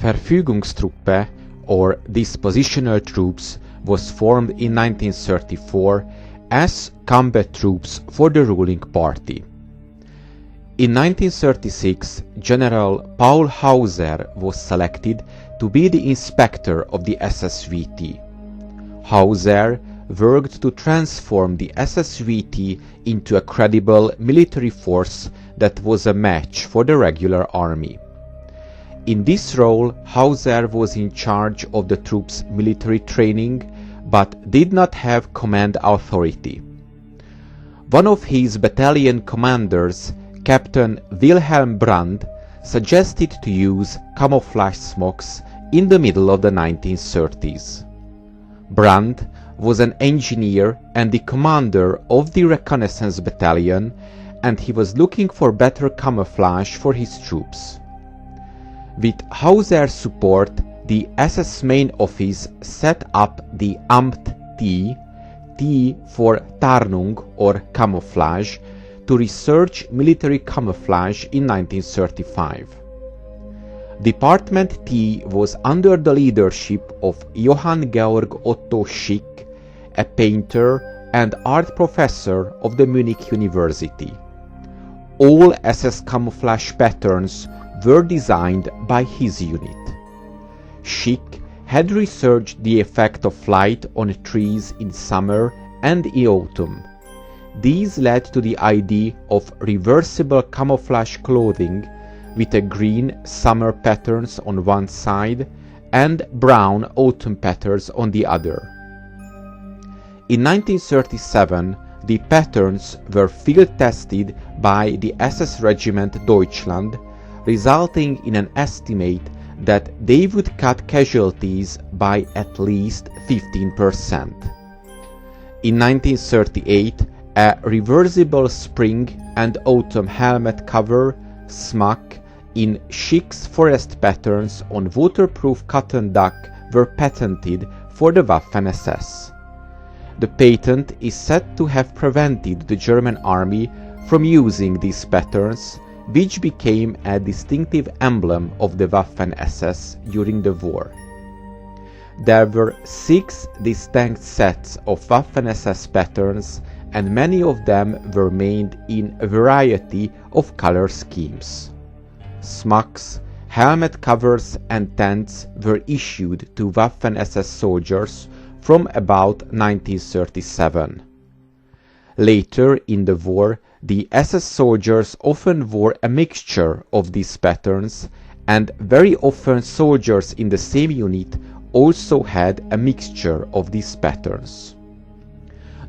Verfügungstruppe, or dispositional troops, was formed in 1934 as combat troops for the ruling party. In 1936, General Paul Hauser was selected to be the inspector of the SSVT. Hauser worked to transform the SSVT into a credible military force that was a match for the regular army. In this role, Hauser was in charge of the troops' military training, but did not have command authority. One of his battalion commanders, Captain Wilhelm Brandt, suggested to use camouflage smocks in the middle of the 1930s. Brandt was an engineer and the commander of the reconnaissance battalion, and he was looking for better camouflage for his troops. With Hauser's support, the SS main office set up the Amt T, T for Tarnung or camouflage, to research military camouflage in 1935. Department T was under the leadership of Johann Georg Otto Schick, a painter and art professor of the Munich University. All SS camouflage patterns were designed by his unit. Schick had researched the effect of light on trees in summer and in autumn. These led to the idea of reversible camouflage clothing with a green summer patterns on one side and brown autumn patterns on the other. In 1937, the patterns were field tested by the SS Regiment Deutschland, resulting in an estimate that they would cut casualties by at least 15%. In 1938, a reversible spring and autumn helmet cover, smock, in Schick's forest patterns on waterproof cotton duck were patented for the Waffen SS. The patent is said to have prevented the German army from using these patterns, which became a distinctive emblem of the Waffen SS during the war. There were 6 distinct sets of Waffen SS patterns, and many of them were made in a variety of color schemes. Smocks, helmet covers and tents were issued to Waffen SS soldiers from about 1937. Later in the war, the SS soldiers often wore a mixture of these patterns, and very often soldiers in the same unit also had a mixture of these patterns.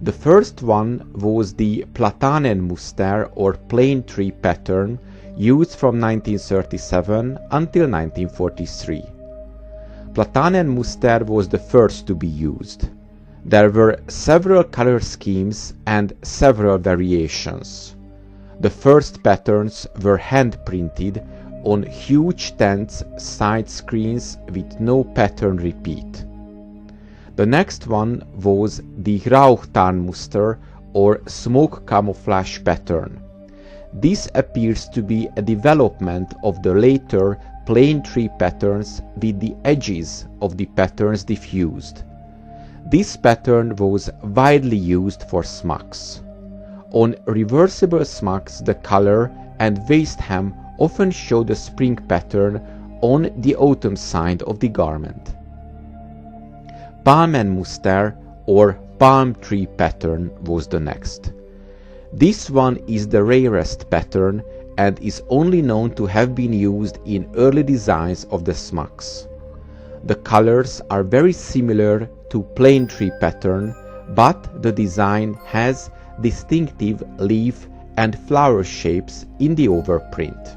The first one was the Platanenmuster or plane tree pattern, used from 1937 until 1943. Platanenmuster was the first to be used. There were several color schemes and several variations. The first patterns were hand-printed on huge tents side screens with no pattern repeat. The next one was the Rauchtarnmuster or smoke camouflage pattern. This appears to be a development of the later plane tree patterns with the edges of the patterns diffused. This pattern was widely used for smocks. On reversible smocks, the collar and waist hem often show the spring pattern on the autumn side of the garment. Palmenmuster or palm tree pattern was the next. This one is the rarest pattern and is only known to have been used in early designs of the smocks. The colors are very similar to plane tree pattern, but the design has distinctive leaf and flower shapes in the overprint.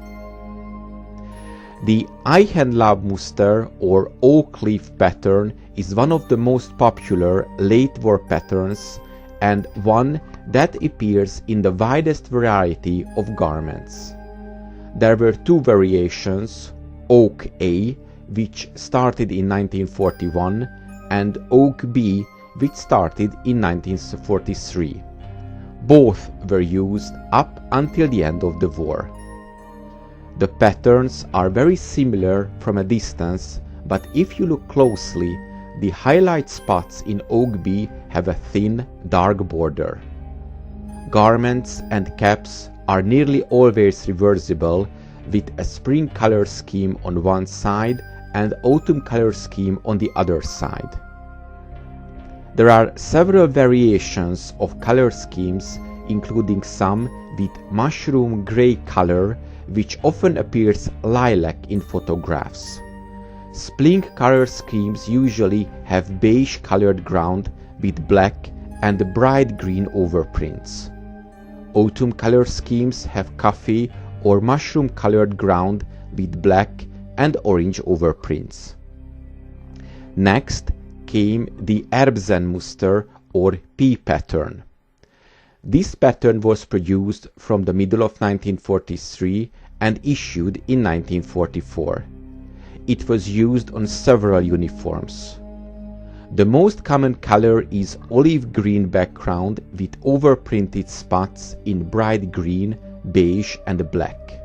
The Eichenlaubmuster or oak leaf pattern is one of the most popular late war patterns and one that appears in the widest variety of garments. There were 2 variations, Oak A, which started in 1941, and Oak B, which started in 1943. Both were used up until the end of the war. The patterns are very similar from a distance, but if you look closely, the highlight spots in Oakby have a thin, dark border. Garments and caps are nearly always reversible, with a spring color scheme on one side and autumn color scheme on the other side. There are several variations of color schemes, including some with mushroom grey color, which often appears lilac in photographs. Spring color schemes usually have beige colored ground with black and bright green overprints. Autumn color schemes have coffee or mushroom colored ground with black and orange overprints. Next came the Leibermuster or P pattern. This pattern was produced from the middle of 1943 and issued in 1944. It was used on several uniforms. The most common color is olive green background with overprinted spots in bright green, beige and black.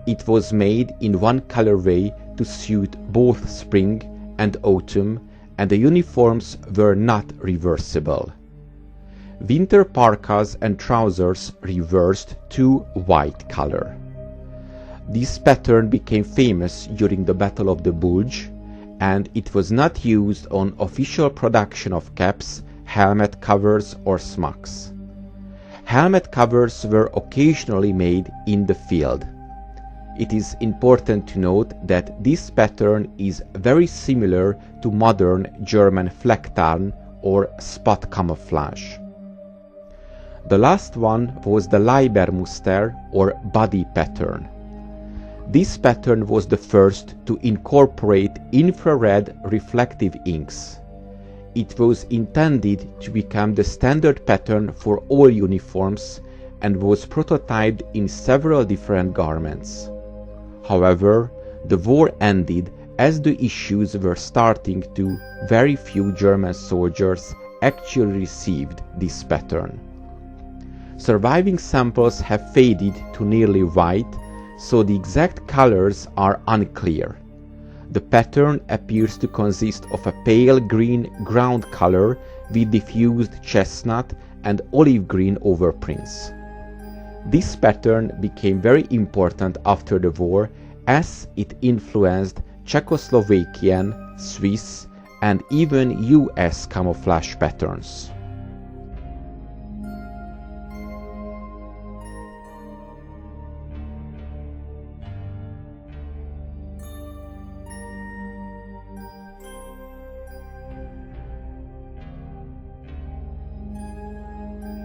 It was made in one colorway to suit both spring and autumn, and the uniforms were not reversible. Winter parkas and trousers reversed to white color. This pattern became famous during the Battle of the Bulge, and it was not used on official production of caps, helmet covers or smocks. Helmet covers were occasionally made in the field. It is important to note that this pattern is very similar to modern German Flecktarn or spot camouflage. The last one was the Leibermuster or body pattern. This pattern was the first to incorporate infrared reflective inks. It was intended to become the standard pattern for all uniforms and was prototyped in several different garments. However, the war ended as the issues were starting to very few German soldiers actually received this pattern. Surviving samples have faded to nearly white, so the exact colors are unclear. The pattern appears to consist of a pale green ground color with diffused chestnut and olive green overprints. This pattern became very important after the war as it influenced Czechoslovakian, Swiss, and even US camouflage patterns.